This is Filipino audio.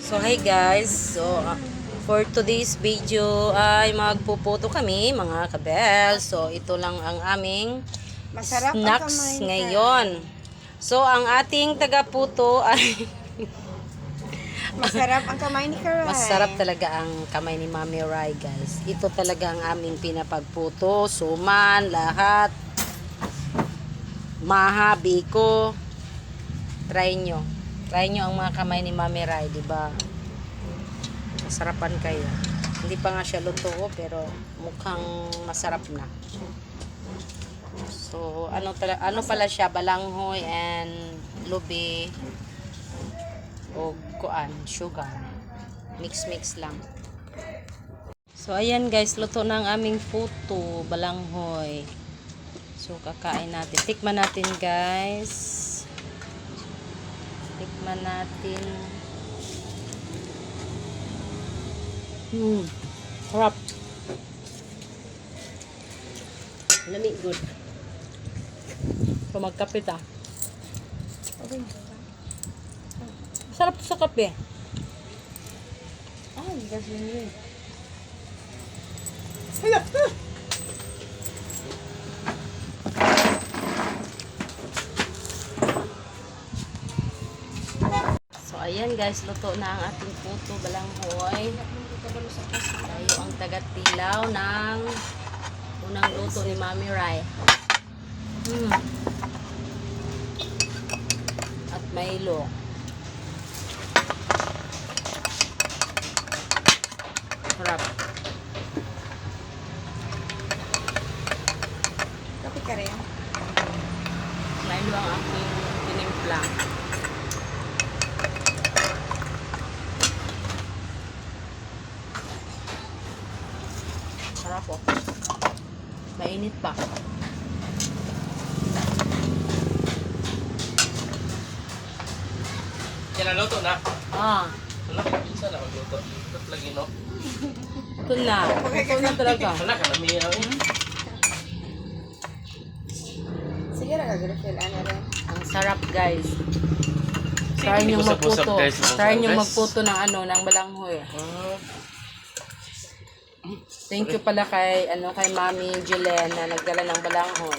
So hi guys, for today's video ay magpuputo kami mga kabel. So ito lang ang aming Masarap ang snacks kamay ngayon. So ang ating tagaputo ay Masarap ang kamay ni Karay. masarap talaga ang kamay ni Mami Rai guys. Ito talaga ang aming pinapagputo, suman, lahat. Maha, biko. Try nyo. Try nyo ang mga kamay ni Mami Rai, di ba? Masarapan kayo. Hindi pa nga siya luto, pero mukhang masarap na. So, ano pala siya? Balanghoy and lubi o kuan, sugar. Mix lang. So, ayan guys, luto na ang aming puto, balanghoy. So, kakain natin. Tikman natin guys. Tikman natin. Harap. Lamig good. So, magkapit ah. Okay. Sarap sa kape. Ah, gas yun. So, ayan guys, luto na ang ating puto, balanghoy. Tayo ang taga-tilaw ng unang luto ni Mami Rai. At Milo. Harap. Kapi ka rin. Milo ang aking tinimpla. Sarap po. Mainit pa. Yan ang luto na. Ah, Wala, minsan na magluto. Luto lagi, no? ito na. Ito na talaga. Wala ka na miyaw. Sige na gagawin. Ano rin? Ang sarap guys. Try Sige, nyo usap-usap, magputo. guys. Try nyo Guys. magputo ng balanghoy. Thank you pala kay Mami Julen na nagdala ng balanghoy.